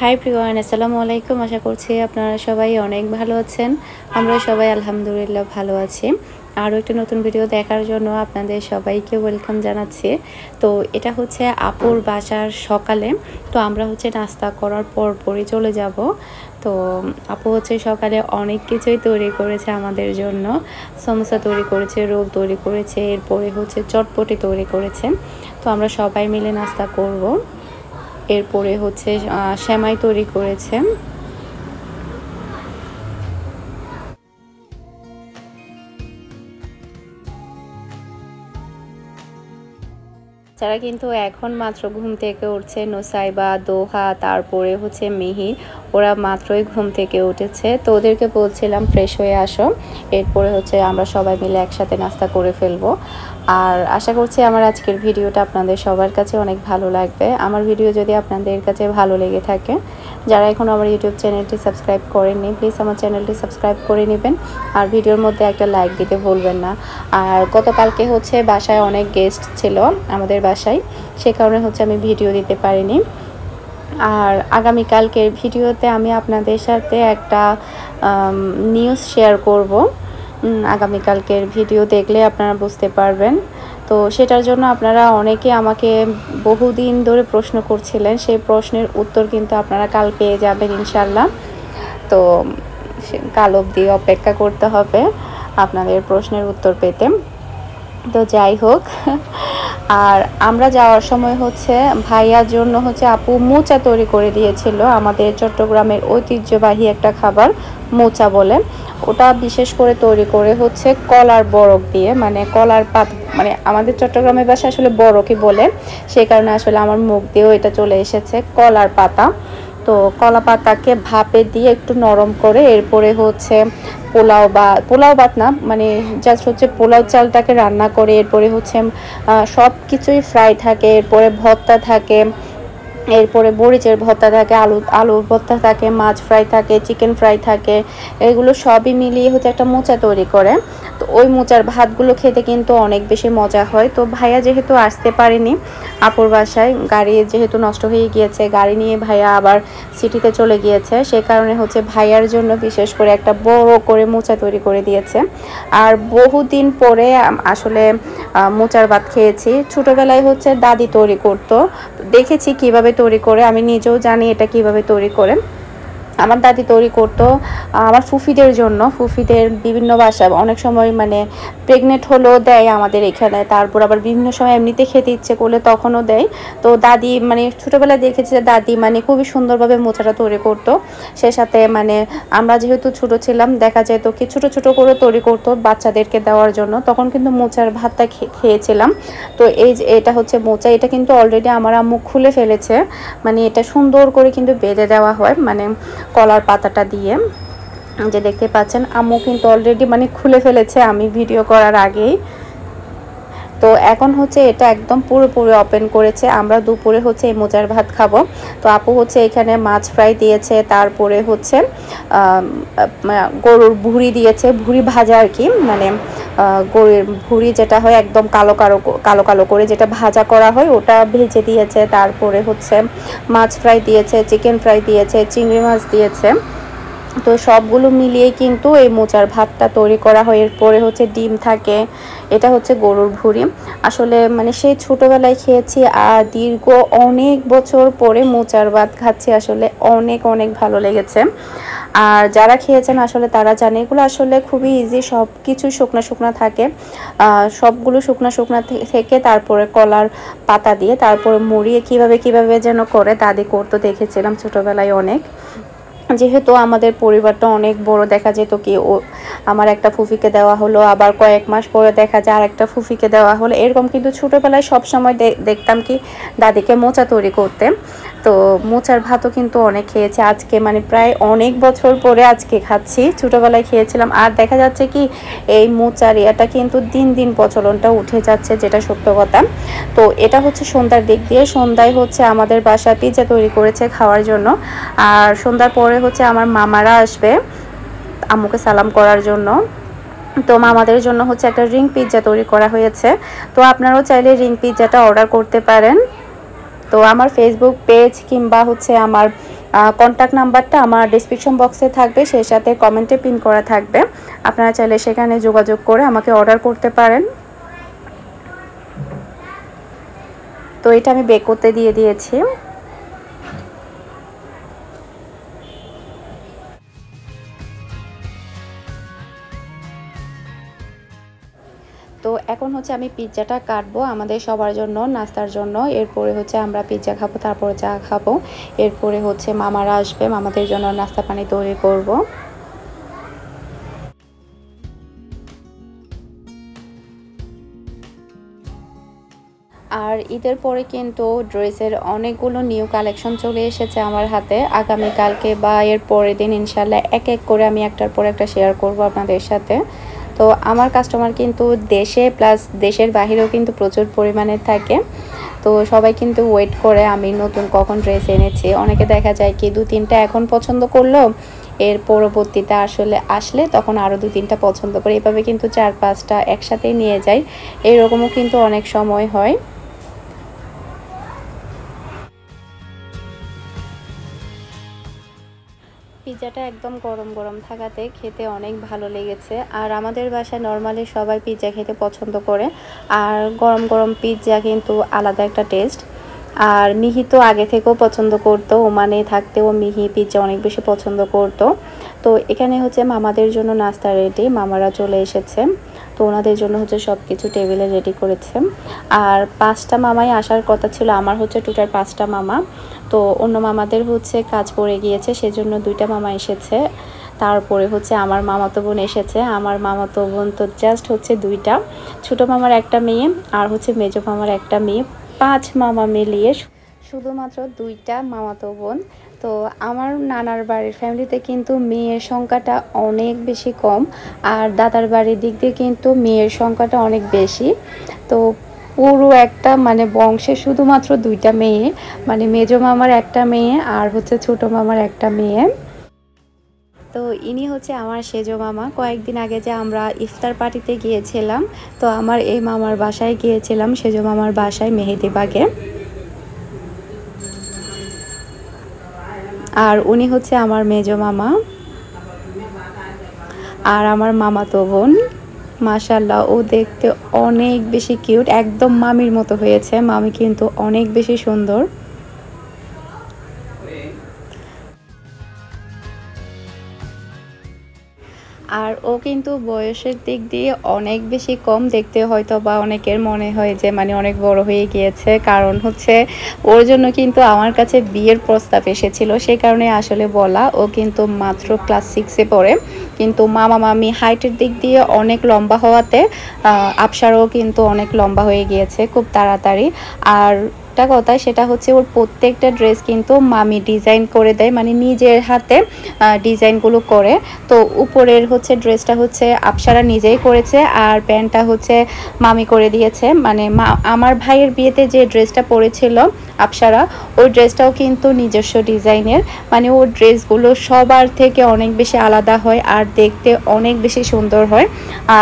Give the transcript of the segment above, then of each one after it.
High Priyan, আসসালামু আলাইকুম। আশা করছি আপনারা সবাই অনেক ভালো আছেন। আমরা সবাই আলহামদুলিল্লাহ ভালো আছি। আরও একটা নতুন ভিডিও দেখার জন্য আপনাদের সবাইকে ওয়েলকাম জানাচ্ছি। তো এটা হচ্ছে আপুর বাসার সকালে। তো আমরা হচ্ছে নাস্তা করার পরই চলে যাব। তো আপু হচ্ছে সকালে অনেক কিছুই তৈরি করেছে আমাদের জন্য। সমোসা তৈরি করেছে, রোল তৈরি করেছে, এরপরে হচ্ছে চটপটি তৈরি করেছে। তো আমরা সবাই মিলে নাস্তা করব। এরপরে হচ্ছে সেমাই তৈরি করেছে। যারা কিন্তু এখন মাত্র ঘুম থেকে উঠছে, নুসাইবা, দোহা, তারপরে হচ্ছে মিহির, ওরা মাত্রই ঘুম থেকে উঠেছে। তো ওদেরকে বলছিলাম ফ্রেশ হয়ে আসো, এরপরে হচ্ছে আমরা সবাই মিলে একসাথে নাস্তা করে ফেলবো। আর আশা করছি আমার আজকের ভিডিওটা আপনাদের সবার কাছে অনেক ভালো লাগবে। আমার ভিডিও যদি আপনাদের কাছে ভালো লেগে থাকে, যারা এখন আমার ইউটিউব চ্যানেলটি সাবস্ক্রাইব করেননি, প্লিজ আমার চ্যানেলটি সাবস্ক্রাইব করে নেবেন। আর ভিডিওর মধ্যে একটা লাইক দিতে ভুলবেন না। আর গতকালকে হচ্ছে বাসায় অনেক গেস্ট ছিল আমাদের বাসায়, সে কারণে হচ্ছে আমি ভিডিও দিতে পারিনি। আর আগামীকালকের ভিডিওতে আমি আপনাদের সাথে একটা নিউজ শেয়ার করব। আগামীকালকের ভিডিও দেখলে আপনারা বুঝতে পারবেন। তো সেটার জন্য আপনারা অনেকে আমাকে বহুদিন ধরে প্রশ্ন করছিলেন, সেই প্রশ্নের উত্তর কিন্তু আপনারা কাল পেয়ে যাবেন ইনশাল্লাহ। তো কাল অবধি অপেক্ষা করতে হবে আপনাদের প্রশ্নের উত্তর পেতে। তো যাই হোক, আর আমরা যাওয়ার সময় হচ্ছে ভাইয়ার জন্য হচ্ছে আপু মোচা তৈরি করে দিয়েছিল। আমাদের চট্টগ্রামের ঐতিহ্যবাহী একটা খাবার মোচা বলে, ওটা বিশেষ করে তৈরি করে হচ্ছে কলার বরক দিয়ে, মানে কলার পাত, মানে আমাদের চট্টগ্রামের ভাষায় আসলে বরকই বলে, সেই কারণে আসলে আমার মুখ দিয়েও এটা চলে এসেছে কলার পাতা। তো কলা পাতাকে ভাপে দিয়ে একটু নরম করে এরপরে হচ্ছে পোলাও ভাত না, মানে জাস্ট হচ্ছে পোলাও চালটাকে রান্না করে এরপরে হচ্ছে সব কিছুই ফ্রাই থাকে, এরপরে ভর্তা থাকে, এরপরে মরিচের ভর্তা থাকে, আলুর ভর্তা থাকে, মাছ ফ্রাই থাকে, চিকেন ফ্রাই থাকে, এগুলো সবই মিলিয়ে হচ্ছে একটা মোচা তৈরি করে। তো ওই মোচার ভাতগুলো খেতে কিন্তু অনেক বেশি মজা হয়। তো ভাইয়া যেহেতু আসতে পারেনি আপুর বাসায়, গাড়ি যেহেতু নষ্ট হয়ে গিয়েছে, গাড়ি নিয়ে ভাইয়া আবার সিটিতে চলে গিয়েছে, সে কারণে হচ্ছে ভাইয়ার জন্য বিশেষ করে একটা বড় করে মোচা তৈরি করে দিয়েছে। আর বহুদিন পরে আসলে মোচার ভাত খেয়েছি। ছোটোবেলায় হচ্ছে দাদি তৈরি করতো, দেখেছি কিভাবে তৈরি করে, আমি নিজেও জানি এটা কিভাবে তৈরি করে। আমার দাদি তৈরি করতো আমার ফুফিদের জন্য। ফুফিদের বিভিন্ন বাসায় অনেক সময় মানে প্রেগনেন্ট হলেও দেয় আমাদের এখানে, তারপর আবার বিভিন্ন সময় এমনিতে খেতে ইচ্ছে করলে তখনও দেয়। তো দাদি মানে ছোটোবেলায় দেখেছি যে দাদি মানে খুবই সুন্দরভাবে মোচাটা তৈরি করতো। সে সাথে মানে আমরা যেহেতু ছোটো ছিলাম, দেখা যেত কি ছোটো ছোটো করে তৈরি করতো বাচ্চাদেরকে দেওয়ার জন্য, তখন কিন্তু মোচার ভাতটা খেয়েছিলাম। তো এই যে এটা হচ্ছে মোচা, এটা কিন্তু অলরেডি আমার আম্মু খুলে ফেলেছে, মানে এটা সুন্দর করে কিন্তু বেঁধে দেওয়া হয়, মানে কলার পাতাটা দিয়ে, যে দেখতে পাচ্ছেন আম্মু কিন্তু অলরেডি মানে খুলে ফেলেছে আমি ভিডিও করার আগেই। তো এখন হচ্ছে এটা একদম পুরোপুরি ওপেন করেছে। আমরা দুপুরে হচ্ছে এই মোচার ভাত খাবো। তো আপু হচ্ছে এখানে মাছ ফ্রাই দিয়েছে, তারপরে হচ্ছে গরুর ভুঁড়ি দিয়েছে, ভুঁড়ি ভাজা আর কি, মানে গরুর ভুঁড়ি যেটা হয় একদম কালো কালো কালো করে যেটা ভাজা করা হয় ওটা ভেজে দিয়েছে। তারপরে হচ্ছে মাছ ফ্রাই দিয়েছে, চিকেন ফ্রাই দিয়েছে, চিংড়ি মাছ দিয়েছে। তো সবগুলো মিলিয়ে কিন্তু এই মোচার ভাতটা তৈরি করা হয়। এরপরে হচ্ছে ডিম থাকে, এটা হচ্ছে গরুর ভুঁড়ি। আসলে মানে সেই ছোটোবেলায় খেয়েছি, আর দীর্ঘ অনেক বছর পরে মোচার ভাত খাচ্ছি, আসলে অনেক অনেক ভালো লেগেছে। আর যারা খেয়েছেন আসলে তারা জানে এগুলো আসলে খুবই ইজি, সব কিছু শুকনা শুকনা থাকে, সবগুলো শুকনা শুকনা থেকে তারপরে কলার পাতা দিয়ে তারপরে মুড়িয়ে কিভাবে যেন করে দাদি করতে দেখেছিলাম ছোটোবেলায় অনেক। যেহেতু আমাদের পরিবারটা অনেক বড়, দেখা যেত কি ও আমার একটা ফুফিকে দেওয়া হলো, আবার কয়েক মাস পরে দেখা যায় আর একটা ফুফিকে দেওয়া হলো, এরকম কিন্তু ছোটোবেলায় সবসময় দেখতাম কি দাদিকে মোচা তৈরি করতে। তো মোচার ভাতও কিন্তু অনেক খেয়েছি, আজকে মানে প্রায় অনেক বছর পরে আজকে খাচ্ছি, ছোটোবেলায় খেয়েছিলাম। আর দেখা যাচ্ছে কি এই মোচার এটা কিন্তু দিন দিন প্রচলনটা উঠে যাচ্ছে, যেটা সত্য কথা। তো এটা হচ্ছে সন্ধ্যার দিক দিয়ে, সন্ধ্যায় হচ্ছে আমাদের বাসায় পিৎজা তৈরি করেছে খাওয়ার জন্য। আর সন্ধ্যার পরে হচ্ছে আমার মামারা আসবে আম্মুকে সালাম করার জন্য। তো মামাদের জন্য হচ্ছে একটা রিং পিৎজা তৈরি করা হয়েছে। তো আপনারাও চাইলে রিং পিৎজাটা অর্ডার করতে পারেন। তো আমার ফেসবুক পেজ কিংবা হচ্ছে আমার কন্ট্যাক্ট নাম্বারটা আমার ডেসক্রিপশন বক্সে থাকবে, সেই সাথে কমেন্টে পিন করা থাকবে। আপনারা চাইলে সেখানে যোগাযোগ করে আমাকে অর্ডার করতে পারেন। তো এটা আমি বেক করতে দিয়ে দিয়েছি। তো এখন হচ্ছে আমি পিৎজাটা কাটবো আমাদের সবার জন্য, নাস্তার জন্য। এরপরে হচ্ছে আমরা পিৎজা খাবো, তারপরে চা খাবো। এরপরে হচ্ছে মামারা আসবে, মামাদের জন্য নাস্তা পানি তৈরি করব। আর ঈদের পরে কিন্তু ড্রেসের অনেকগুলো নিউ কালেকশন চলে এসেছে আমার হাতে। আগামীকালকে বা এর পরের দিন ইনশাল্লাহ এক এক করে আমি একটার পর একটা শেয়ার করব আপনাদের সাথে। তো আমার কাস্টমার কিন্তু দেশে প্লাস দেশের বাহিরেও কিন্তু প্রচুর পরিমাণে থাকে। তো সবাই কিন্তু ওয়েট করে আমি নতুন কখন ড্রেস এনেছি। অনেকে দেখা যায় কি 2-3টা এখন পছন্দ করলো, এর পরবর্তীতে আসলে তখন আরও 2-3টা পছন্দ করে, এভাবে কিন্তু 4-5টা একসাথেই নিয়ে যায়। এরকমও কিন্তু অনেক সময় হয়। পিৎজাটা একদম গরম গরম থাকাতে খেতে অনেক ভালো লেগেছে। আর আমাদের বাসায় নর্মালি সবাই পিৎজা খেতে পছন্দ করে, আর গরম গরম পিৎজা কিন্তু আলাদা একটা টেস্ট। আর মিহি তো আগে থেকেও পছন্দ করতো, ওমানে থাকতেও মিহি পিৎজা অনেক বেশি পছন্দ করতো। তো এখানে হচ্ছে মামাদের জন্য নাস্তা রেডি, মামারা চলে এসেছে। তো ওনাদের জন্য হচ্ছে সব কিছু টেবিলে রেডি করেছে। আর 5টা মামাই আসার কথা ছিল, আমার হচ্ছে টোটাল 5টা মামা। তো অন্য মামাদের হচ্ছে কাজ পড়ে গিয়েছে, সেজন্য 2টা মামা এসেছে। তারপরে হচ্ছে আমার মামাতো বোন এসেছে। আমার মামাতো বোন তো জাস্ট হচ্ছে 2টা, ছোটো মামার একটা মেয়ে আর হচ্ছে মেজো মামার একটা মেয়ে। 5 মামা মিলিয়ে শুধুমাত্র 2টা মামাতো বোন। তো আমার নানার বাড়ির ফ্যামিলিতে কিন্তু মেয়ের সংখ্যাটা অনেক বেশি কম, আর দাদার বাড়ির দিক দিয়ে কিন্তু মেয়ের সংখ্যাটা অনেক বেশি। তো পুরো একটা মানে বংশে শুধুমাত্র 2টা মেয়ে, মানে মেজো মামার একটা মেয়ে আর হচ্ছে ছোটো মামার একটা মেয়ে। তো ইনি হচ্ছে আমার সেজো মামা। কয়েকদিন আগে যে আমরা ইফতার পার্টিতে গিয়েছিলাম, তো আমার এই মামার বাসায় গিয়েছিলাম, সেজো মামার বাসায় মেহেদিবাগে। আর উনি হচ্ছে আমার মেজো মামা আর আমার মামাতো বোন। মাশাল্লাহ, ও দেখতে অনেক বেশি কিউট, একদম মামির মতো হয়েছে। মামি কিন্তু অনেক বেশি সুন্দর। আর ও কিন্তু বয়সের দিক দিয়ে অনেক বেশি কম, দেখতে হয়তো বা অনেকের মনে হয় যে মানে অনেক বড় হয়ে গিয়েছে, কারণ হচ্ছে ওর জন্য কিন্তু আমার কাছে বিয়ের প্রস্তাব এসেছিল, সেই কারণে আসলে বলা। ও কিন্তু মাত্র ক্লাস 6-এ পড়ে, কিন্তু মামা মামি হাইটের দিক দিয়ে অনেক লম্বা হওয়াতে আফসারও কিন্তু অনেক লম্বা হয়ে গিয়েছে খুব তাড়াতাড়ি। আর একটা কথা, সেটা হচ্ছে ওর প্রত্যেকটা ড্রেস কিন্তু মামি ডিজাইন করে দেয়, মানে নিজের হাতে ডিজাইনগুলো করে। তো উপরের হচ্ছে ড্রেসটা হচ্ছে আফসারা নিজেই করেছে, আর প্যান্টটা হচ্ছে মামি করে দিয়েছে। মানে আমার ভাইয়ের বিয়েতে যে ড্রেসটা পরেছিল আফসারা, ওই ড্রেসটাও কিন্তু নিজস্ব ডিজাইনের। মানে ওর ড্রেসগুলো সবার থেকে অনেক বেশি আলাদা হয় আর দেখতে অনেক বেশি সুন্দর হয়।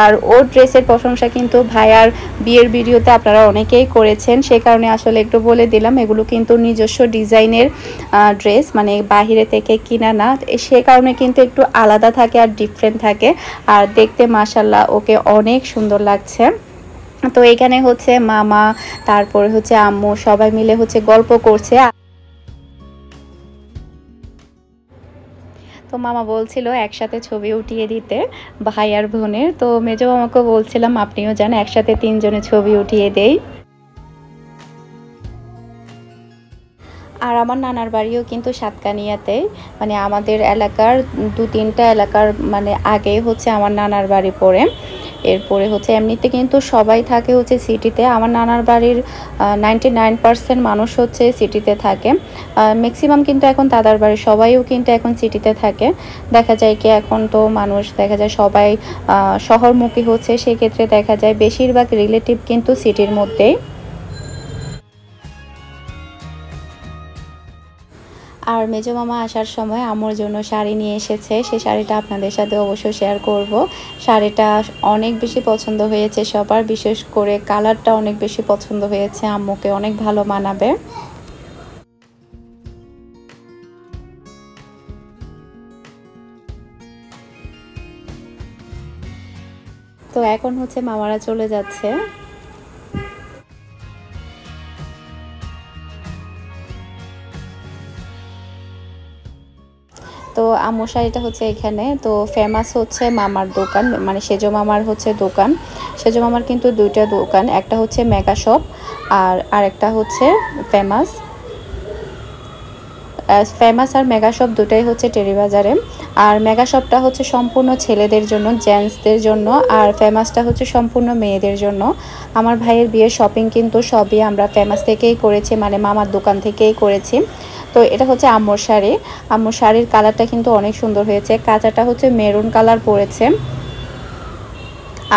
আর ওর ড্রেসের প্রশংসা কিন্তু ভাইয়ার বিয়ের ভিডিওতে আপনারা অনেকেই করেছেন, সে কারণে আসলে একটু বলে দিলাম। এগুলো কিন্তু নিজস্ব ডিজাইনের ড্রেস, মানে বাহিরে থেকে কিনা না, সে কারণে কিন্তু একটু আলাদা থাকে আর ডিফারেন্ট থাকে। আর দেখতে মাশাল্লাহ ওকে অনেক সুন্দর লাগছে। তো এখানে হচ্ছে মামা, তারপরে হচ্ছে আম্মু, সবাই মিলে হচ্ছে গল্প করছে। তো মামা বলছিল একসাথে ছবি উঠিয়ে দিতে ভাই আর বোনের। তো মেজো মামাকে বলছিলাম আপনিও যান, একসাথে 3 জনের ছবি উঠিয়ে দেই। আর আমার নানার বাড়িও কিন্তু সাতকানিয়াতে, মানে আমাদের এলাকার 2-3টা এলাকার মানে আগে হচ্ছে আমার নানার বাড়ি পড়ে। এরপরে হচ্ছে এমনিতে কিন্তু সবাই থাকে হচ্ছে সিটিতে। আমার নানার বাড়ির 99% মানুষ হচ্ছে সিটিতে থাকে। ম্যাক্সিমাম কিন্তু এখন দাদার বাড়ির সবাইও কিন্তু এখন সিটিতে থাকে। দেখা যায় কি এখন তো মানুষ দেখা যায় সবাই শহরমুখী হচ্ছে, সেক্ষেত্রে দেখা যায় বেশিরভাগ রিলেটিভ কিন্তু সিটির মধ্যেই। আর মেজো মামা আসার সময় আমার জন্য শাড়ি নিয়ে এসেছে, সেই শাড়িটা আপনাদের সাথে অবশ্যই শেয়ার করব। শাড়িটা অনেক বেশি পছন্দ হয়েছে সবার, বিশেষ করে কালারটা অনেক বেশি পছন্দ হয়েছে, আম্মুকে অনেক ভালো মানাবে। তো এখন হচ্ছে মামারা চলে যাচ্ছে। তো আম্মুর শাড়িটা হচ্ছে এখানে তো ফেমাস হচ্ছে মামার দোকান, মানে সেজো মামার হচ্ছে দোকান। সেজো মামার কিন্তু দুইটা দোকান, একটা হচ্ছে মেগা শপ আর আরেকটা হচ্ছে ফেমাস। ফেমাস আর মেগা শপ দুটাই হচ্ছে টেরিবাজারে। আর মেগা শপটা হচ্ছে সম্পূর্ণ ছেলেদের জন্য, জেন্টসদের জন্য, আর ফেমাসটা হচ্ছে সম্পূর্ণ মেয়েদের জন্য। আমার ভাইয়ের বিয়ের শপিং কিন্তু সবই আমরা ফেমাস থেকেই করেছি, মানে মামার দোকান থেকেই করেছি। তো এটা হচ্ছে আম্মুর শাড়ি। আম্মুর শাড়ির কালারটা কিন্তু অনেক সুন্দর হয়েছে, কাঁচাটা হচ্ছে মেরুন কালার পড়েছে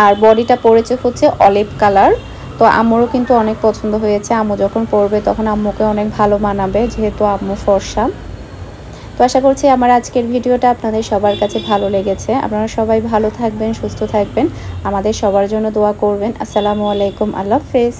আর বডিটা পড়েছে হচ্ছে অলিভ কালার। তো আম্মুরও কিন্তু অনেক পছন্দ হয়েছে, আম্মু যখন পরবে তখন আম্মুকে অনেক ভালো মানাবে, যেহেতু আম্মু ফর্সা। তো আশা করছি আমার আজকের ভিডিওটা আপনাদের সবার কাছে ভালো লেগেছে। আপনারা সবাই ভালো থাকবেন, সুস্থ থাকবেন, আমাদের সবার জন্য দোয়া করবেন। আসসালামু আলাইকুম, আল্লাহ হাফেজ।